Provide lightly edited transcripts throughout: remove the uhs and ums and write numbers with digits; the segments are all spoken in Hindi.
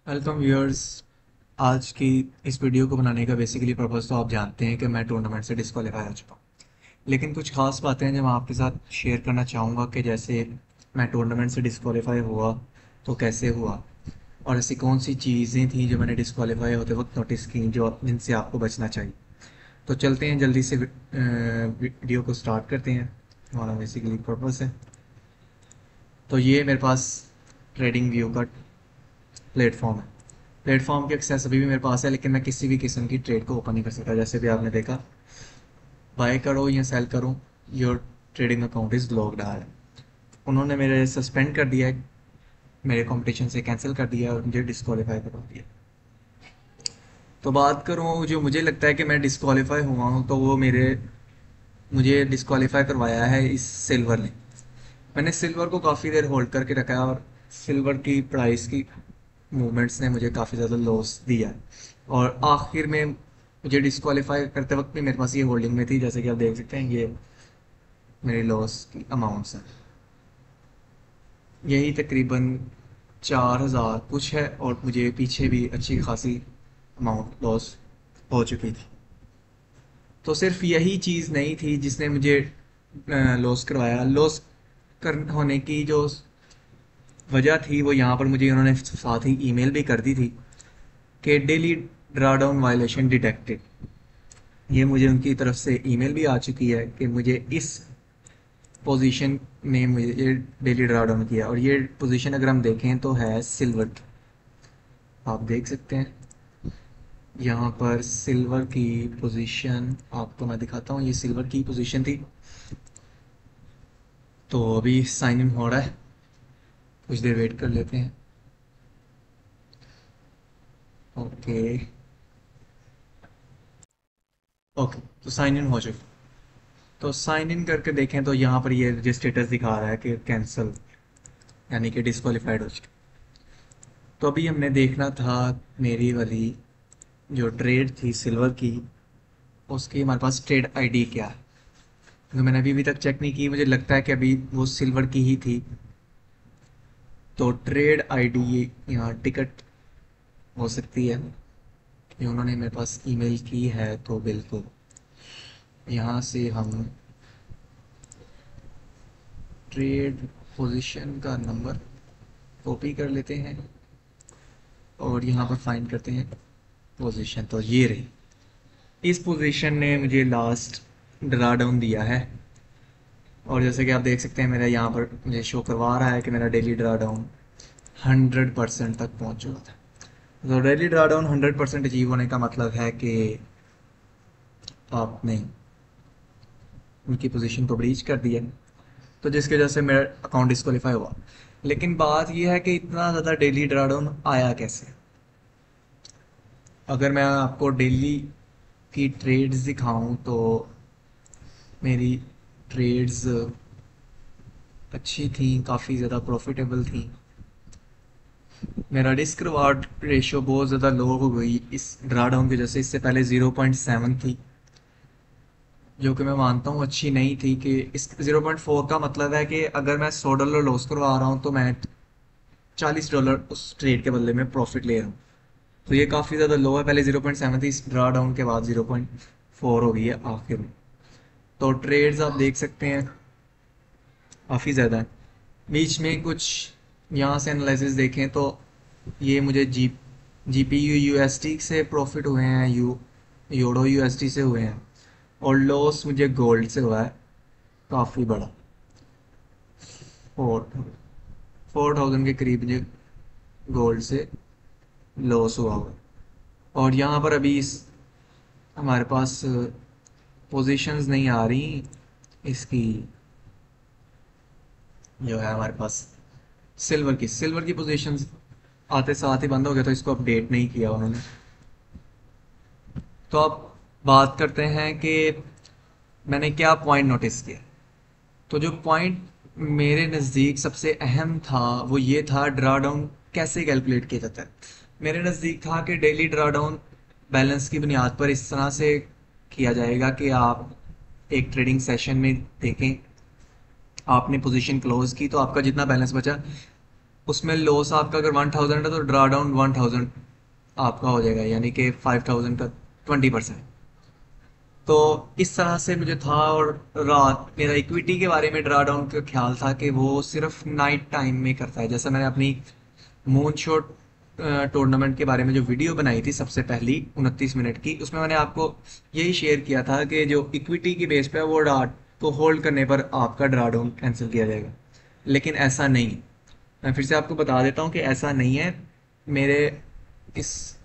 Welcome viewers. आज की इस वीडियो को बनाने का बेसिकली पर्पज़ तो आप जानते हैं कि मैं टूर्नामेंट से डिस्क्वालीफाई हो चुका हूँ। लेकिन कुछ खास बातें हैं जो मैं आपके साथ शेयर करना चाहूँगा कि जैसे मैं टूर्नामेंट से डिस्क्वालीफाई हुआ तो कैसे हुआ, और ऐसी कौन सी चीज़ें थी जो मैंने डिस्क्वालीफाई होते वक्त नोटिस की जो जिनसे आपको बचना चाहिए। तो चलते हैं जल्दी से वीडियो को स्टार्ट करते हैं। हमारा बेसिकली पर्पज़ है, तो ये मेरे पास ट्रेडिंग व्यू का प्लेटफॉर्म है। प्लेटफॉर्म की एक्सेस अभी भी मेरे पास है, लेकिन मैं किसी भी किस्म की ट्रेड को ओपन नहीं कर सकता। जैसे भी आपने देखा, बाय करो या सेल करो, your trading account is locked आ रहा है। उन्होंने मेरे सस्पेंड कर दिया है, मेरे कंपटीशन से कैंसिल कर दिया और मुझे डिस्क्वालीफाई करवा दिया। तो बात करूँ जो मुझे लगता है कि मैं डिस्क्वालीफाई हुआ हूँ, तो वो मुझे डिस्क्वालीफाई करवाया है इस सिल्वर ने। मैंने सिल्वर को काफ़ी देर होल्ड करके रखा है और सिल्वर की प्राइस की मूवमेंट्स ने मुझे काफ़ी ज़्यादा लॉस दिया है। और आखिर में मुझे डिस्क्वालीफाई करते वक्त भी मेरे पास ये होल्डिंग में थी, जैसे कि आप देख सकते हैं ये मेरी लॉस की अमाउंट्स हैं। यही तकरीबन 4,000 कुछ है, और मुझे पीछे भी अच्छी खासी अमाउंट लॉस हो चुकी थी। तो सिर्फ यही चीज़ नहीं थी जिसने मुझे लॉस करवाया। लॉस कर होने की जो वजह थी वो यहाँ पर मुझे उन्होंने साथ ही ईमेल भी कर दी थी कि डेली ड्राडाउन वायलेशन डिटेक्टेड। ये मुझे उनकी तरफ से ईमेल भी आ चुकी है कि मुझे इस पोजीशन ने मुझे ये डेली ड्राडाउन किया, और ये पोजीशन अगर हम देखें तो है सिल्वर की। आप देख सकते हैं यहाँ पर सिल्वर की पोजीशन आपको मैं दिखाता हूँ। ये सिल्वर की पोजीशन थी। तो अभी साइन इन हो रहा है, कुछ देर वेट कर लेते हैं। ओके ओके, तो साइन इन हो चुका। तो साइन इन करके देखें तो यहाँ पर ये जो स्टेटस दिखा रहा है कि कैंसिल, यानी कि डिस्क्वालीफाइड हो चुका। तो अभी हमने देखना था मेरी वाली जो ट्रेड थी सिल्वर की, उसकी हमारे पास ट्रेड आईडी क्या है, क्योंकि मैंने अभी तक चेक नहीं की। मुझे लगता है कि अभी वो सिल्वर की ही थी। तो ट्रेड आईडी यहाँ टिकट हो सकती है, ये उन्होंने मेरे पास ईमेल की है। तो बिल्कुल यहाँ से हम ट्रेड पोजीशन का नंबर कॉपी कर लेते हैं और यहाँ पर फाइंड करते हैं पोजीशन। तो ये रही, इस पोजीशन ने मुझे लास्ट ड्रा डाउन दिया है। और जैसे कि आप देख सकते हैं मेरा यहाँ पर मुझे शो करवा रहा है कि मेरा डेली ड्रा डाउन 100% तक पहुँच चुका था। तो डेली ड्रा डाउन 100% अचीव होने का मतलब है कि आपने उनकी पोजीशन को ब्रीच कर दिया, तो जिसकी वजह से मेरा अकाउंट डिस्क्वालीफाई हुआ। लेकिन बात यह है कि इतना ज़्यादा डेली ड्रा डाउन आया कैसे। अगर मैं आपको डेली की ट्रेड्स दिखाऊं तो मेरी ट्रेड्स अच्छी थी, काफ़ी ज़्यादा प्रॉफिटेबल थी। मेरा रिस्क रिवार्ड रेशियो बहुत ज़्यादा लो हो गई इस ड्रा डाउन की वजह से। इससे पहले 0.7 थी, जो कि मैं मानता हूँ अच्छी नहीं थी। कि इस 0.4 का मतलब है कि अगर मैं $100 लॉस करवा रहा हूँ तो मैं $40 उस ट्रेड के बदले में प्रॉफिट ले रहा हूँ। तो ये काफ़ी ज़्यादा लो है। पहले 0.7 थी, इस ड्रा डाउन के बाद 0.4 हो गई है आखिर में। तो ट्रेड्स आप देख सकते हैं काफ़ी ज़्यादा है। बीच में कुछ यहाँ से एनालिसिस देखें तो ये मुझे GPU USD से प्रॉफिट हुए हैं, यूरो USD से हुए हैं, और लॉस मुझे गोल्ड से हुआ है काफ़ी बड़ा। 4,000 के करीब मुझे गोल्ड से लॉस हुआ हुआ। और यहाँ पर अभी हमारे पास पोजीशंस नहीं आ रही इसकी, जो है हमारे पास सिल्वर की पोजीशंस आते साथ ही बंद हो गया, तो इसको अपडेट नहीं किया उन्होंने। तो अब बात करते हैं कि मैंने क्या पॉइंट नोटिस किया। तो जो पॉइंट मेरे नज़दीक सबसे अहम था वो ये था, ड्रा डाउन कैसे कैलकुलेट किया जाता है। मेरे नज़दीक था कि डेली ड्रा डाउन बैलेंस की बुनियाद पर इस तरह से किया जाएगा कि आप एक ट्रेडिंग सेशन में देखें, आपने पोजीशन क्लोज की तो आपका जितना बैलेंस बचा उसमें लॉस आपका अगर 1000 है तो ड्रा डाउन 1000 आपका हो जाएगा, यानी कि 5000 का 20%। तो इस तरह से मुझे था। और रात मेरा इक्विटी के बारे में ड्रा डाउन का ख्याल था कि वो सिर्फ नाइट टाइम में करता है। जैसे मैंने अपनी मून शॉट टूर्नामेंट के बारे में जो वीडियो बनाई थी सबसे पहली 29 मिनट की, उसमें मैंने आपको यही शेयर किया था कि जो इक्विटी की बेस पे है वो डार्ट को होल्ड करने पर आपका ड्रा डाउन कैंसिल किया जाएगा, लेकिन ऐसा नहीं है। मैं फिर से आपको बता देता हूँ कि ऐसा नहीं है। मेरे इस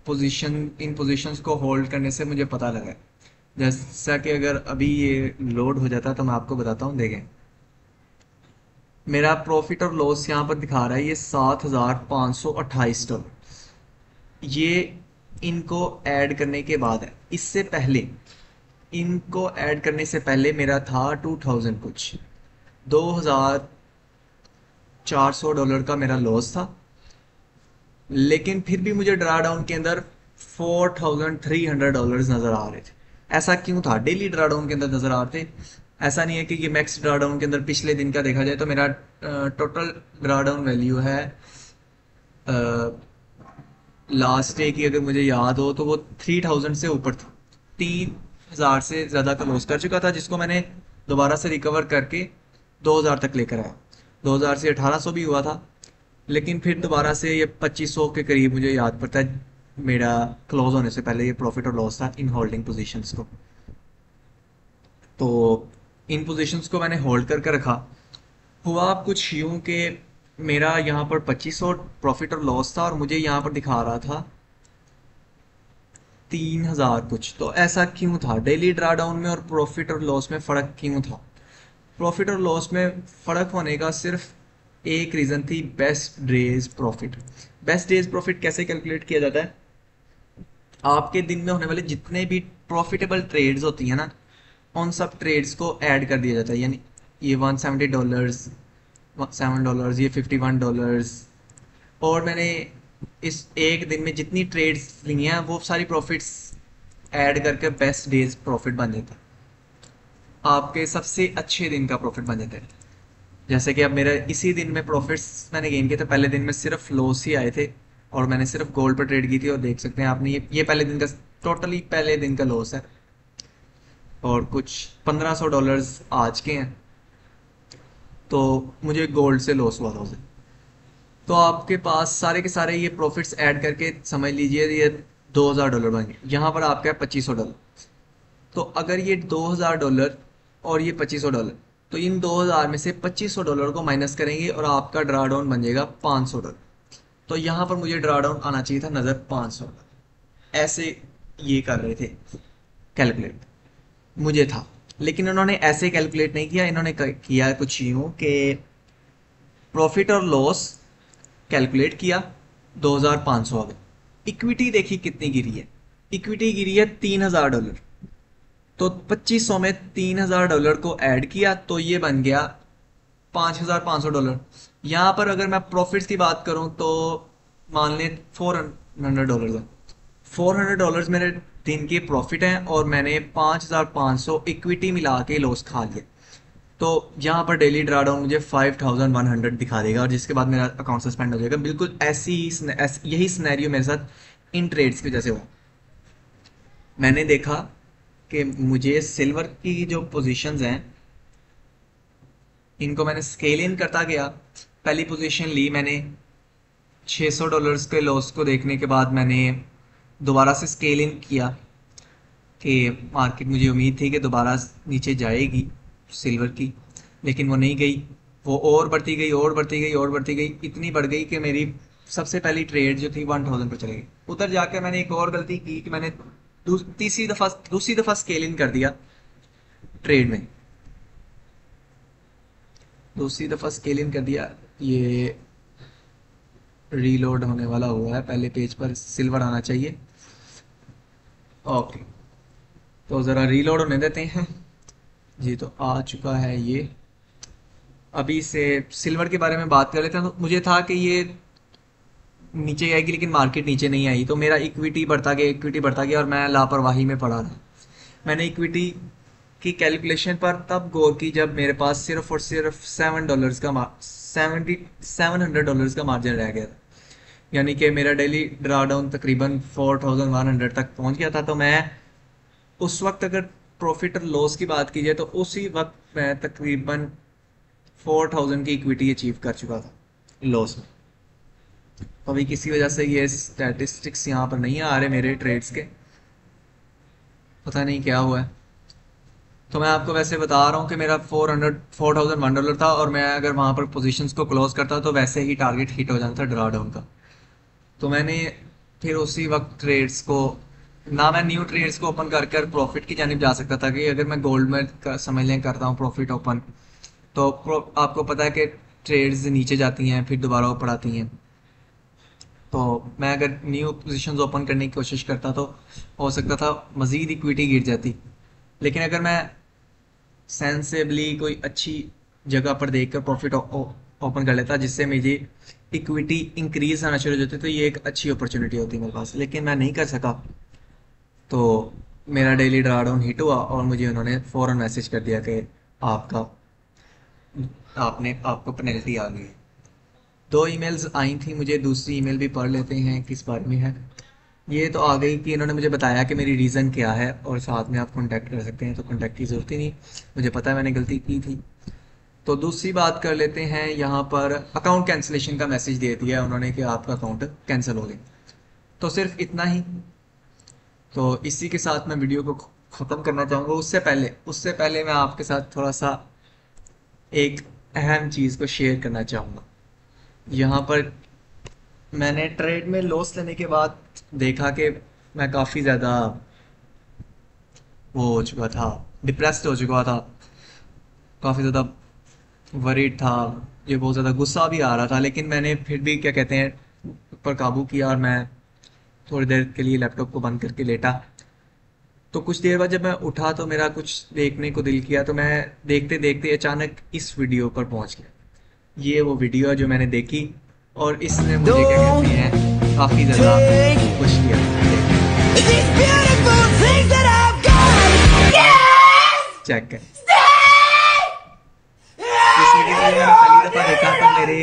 इन पोजीशंस को होल्ड करने से मुझे पता लगा है। जैसा कि अगर अभी ये लोड हो जाता तो मैं आपको बताता हूँ, देखें मेरा प्रॉफिट और लॉस यहाँ पर दिखा रहा है ये $7,528। ये इनको ऐड करने के बाद है। इससे पहले इनको ऐड करने से पहले मेरा था 2000 कुछ $2,400 का मेरा लॉस था। लेकिन फिर भी मुझे ड्रा डाउन के अंदर $4,300 नज़र आ रहे थे। ऐसा क्यों था? डेली ड्रा डाउन के अंदर नज़र आ रहे थे। ऐसा नहीं है कि ये मैक्स ड्रा डाउन के अंदर पिछले दिन का देखा जाए तो मेरा टोटल ड्रा डाउन वैल्यू है लास्ट डे की, अगर मुझे याद हो तो वो 3000 से ऊपर था। 3000 से ज़्यादा का लॉस कर चुका था, जिसको मैंने दोबारा से रिकवर करके 2000 तक लेकर आया। 2000 से 1800 भी हुआ था, लेकिन फिर दोबारा से ये 2500 के करीब मुझे याद पड़ता है मेरा क्लोज होने से पहले ये प्रॉफिट और लॉस था इन होल्डिंग पोजीशंस को। तो इन पोजीशंस को मैंने होल्ड करके रखा। हुआ अब कुछ यूं कि मेरा यहाँ पर 2500 प्रॉफिट और लॉस था और मुझे यहाँ पर दिखा रहा था 3000 कुछ। तो ऐसा क्यों था? डेली ड्रा डाउन में और प्रॉफिट और लॉस में फ़र्क क्यों था? प्रॉफिट और लॉस में फ़र्क होने का सिर्फ एक रीज़न थी, best days profit. Best days profit कैसे कैलकुलेट किया जाता है? आपके दिन में होने वाले जितने भी प्रॉफिटेबल ट्रेड्स होती हैं ना, उन सब ट्रेड्स को ऐड कर दिया जाता है। यानी ये $170, $7, ये $51, और मैंने इस एक दिन में जितनी ट्रेड्स ली हैं वो सारी प्रॉफिट्स ऐड करके बेस्ट डेज प्रॉफिट बन जाता है। आपके सबसे अच्छे दिन का प्रॉफिट बन जाता है। जैसे कि अब मेरा इसी दिन में प्रॉफिट्स मैंने गेन किए थे, पहले दिन में सिर्फ लॉस ही आए थे और मैंने सिर्फ गोल्ड पर ट्रेड की थी। और देख सकते हैं आपने ये पहले दिन का, टोटली पहले दिन का लॉस है। और कुछ $1500 आज के हैं, तो मुझे गोल्ड से लॉस हुआ था उसे। तो आपके पास सारे के सारे ये प्रॉफिट्स ऐड करके समझ लीजिए ये $2000 बन गए। यहाँ पर आपका है $2500। तो अगर ये $2000 और ये $2500, तो इन 2000 में से $2500 को माइनस करेंगे और आपका ड्रा डाउन बन जाएगा $500। तो यहाँ पर मुझे ड्रा डाउन आना चाहिए था नज़र $500। ऐसे ये कर रहे थे कैलकुलेट, मुझे था। लेकिन उन्होंने ऐसे कैलकुलेट नहीं किया, इन्होंने किया कुछ यूँ कि प्रॉफिट और लॉस कैलकुलेट किया, 2500 आ गए। इक्विटी देखी कितनी गिरी है? इक्विटी गिरी है $3000। तो 2500 में $3000 को ऐड किया तो ये बन गया $5500। यहाँ पर अगर मैं प्रॉफिट्स की बात करूँ तो मान लें $400 है। $400 मेरे दिन के प्रॉफिट हैं और मैंने 5500 इक्विटी मिला के लॉस खा लिया। तो यहाँ पर डेली ड्रा डाउन मुझे 5100 दिखा देगा और जिसके बाद मेरा अकाउंट सस्पेंड हो जाएगा। बिल्कुल यही सिनेरियो मेरे साथ इन ट्रेड्स की वजह से हुआ। मैंने देखा कि मुझे सिल्वर की जो पोजीशंस हैं इनको मैंने स्केल इन करता गया। पहली पोजीशन ली मैंने $600 के लॉस को देखने के बाद मैंने दोबारा से स्केल इन किया कि मार्केट, मुझे उम्मीद थी कि दोबारा नीचे जाएगी सिल्वर की, लेकिन वो नहीं गई। वो और बढ़ती गई और बढ़ती गई और बढ़ती गई, इतनी बढ़ गई कि मेरी सबसे पहली ट्रेड जो थी 1000 पर चली गई। उधर जाकर मैंने एक और गलती की कि मैंने दूसरी दफ़ा स्केल इन कर दिया ट्रेड में। दूसरी दफ़ा स्केल इन कर दिया। ये रीलोड होने वाला हुआ है, पहले पेज पर सिल्वर आना चाहिए। ओके, तो ज़रा रीलोड होने देते हैं जी। तो आ चुका है ये। अभी से सिल्वर के बारे में बात कर लेते हैं। तो मुझे था कि ये नीचे आएगी, लेकिन मार्केट नीचे नहीं आई, तो मेरा इक्विटी बढ़ता गया और मैं लापरवाही में पड़ा रहा। मैंने इक्विटी की कैलकुलेशन पर तब गौर की जब मेरे पास सिर्फ और सिर्फ $700 का मार्जिन रह गया था। यानी कि मेरा डेली ड्रा डाउन तकरीबन 4100 तक पहुंच गया था। तो मैं उस वक्त, अगर प्रॉफिट और लॉस की बात की जाए, तो उसी वक्त मैं तकरीबन 4000 की इक्विटी अचीव कर चुका था लॉस में। अभी किसी वजह से ये स्टैटिस्टिक्स यहाँ पर नहीं आ रहे मेरे ट्रेड्स के, पता नहीं क्या हुआ है। तो मैं आपको वैसे बता रहा हूँ कि मेरा $4001 था, और मैं अगर वहाँ पर पोजीशंस को क्लोज करता तो वैसे ही टारगेट हिट हो जाता ड्रा डाउन का। तो मैंने फिर उसी वक्त ट्रेड्स को, ना मैं न्यू ट्रेड्स को ओपन कर कर प्रॉफिट की जानिब जा सकता था, कि अगर मैं गोल्ड में समझ लें करता हूँ प्रॉफिट ओपन, तो आपको पता है कि ट्रेड्स नीचे जाती हैं फिर दोबारा ऊपर आती हैं। तो मैं अगर न्यू पोजीशंस ओपन करने की कोशिश करता तो हो सकता था मज़ीद इक्विटी गिर जाती। लेकिन अगर मैं सेंसेबली कोई अच्छी जगह पर देखकर प्रॉफिट ओपन कर लेता जिससे मुझे इक्विटी इंक्रीज आना शुरू हो जाती, तो ये एक अच्छी अपॉर्चुनिटी होती मेरे पास। लेकिन मैं नहीं कर सका, तो मेरा डेली ड्रा डाउन हिट हुआ और मुझे उन्होंने फ़ौरन मैसेज कर दिया कि आपका आपको पेनल्टी आ गई। दो ईमेल्स आई थी मुझे, दूसरी ईमेल भी पढ़ लेते हैं किस बारे में है। ये तो आ गई कि इन्होंने मुझे बताया कि मेरी रीज़न क्या है, और साथ में आप कॉन्टैक्ट कर सकते हैं। तो कॉन्टैक्ट की ज़रूरत ही नहीं, मुझे पता है मैंने गलती की थी। तो दूसरी बात कर लेते हैं, यहाँ पर अकाउंट कैंसिलेशन का मैसेज दे दिया है उन्होंने कि आपका अकाउंट कैंसिल हो गया। तो सिर्फ इतना ही। तो इसी के साथ मैं वीडियो को ख़त्म करना चाहूँगा। उससे पहले मैं आपके साथ थोड़ा सा एक अहम चीज़ को शेयर करना चाहूँगा। यहाँ पर मैंने ट्रेड में लॉस लेने के बाद देखा कि मैं काफ़ी ज़्यादा वो हो चुका था, डिप्रेस्ड हो चुका था, काफ़ी ज़्यादा वरीड था, ये बहुत ज़्यादा गुस्सा भी आ रहा था। लेकिन मैंने फिर भी क्या कहते हैं ऊपर काबू किया, और मैं थोड़ी देर के लिए लैपटॉप को बंद करके लेटा। तो कुछ देर बाद जब मैं उठा तो मेरा कुछ देखने को दिल किया, तो मैं देखते देखते अचानक इस वीडियो पर पहुंच गया। ये वो वीडियो है जो मैंने देखी, और इसने मुझे क्या कहते हैं काफ़ी ज़्यादा खुश किया। चेक कर, इस वीडियो को मैंने पहली दफ़ा देखा तो मेरे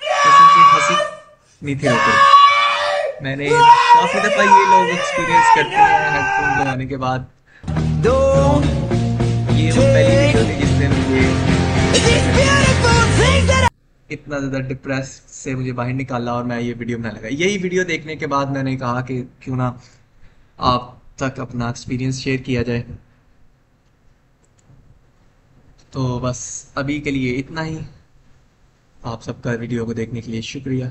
कसम की हंसी नहीं थी रुक। मैंने काफ़ी दफ़ा ये लोग एक्सपीरियंस करते हैं हेडफोन लगाने के बाद। तो ये वो पहली वीडियो थी जिसने मुझे इतना ज़्यादा डिप्रेस से मुझे बाहर निकाला, और मैं ये वीडियो बनाने लगा। यही वीडियो देखने के बाद मैंने कहा कि क्यों ना आप तक अपना एक्सपीरियंस शेयर किया जाए। तो बस अभी के लिए इतना ही। आप सबका वीडियो को देखने के लिए शुक्रिया।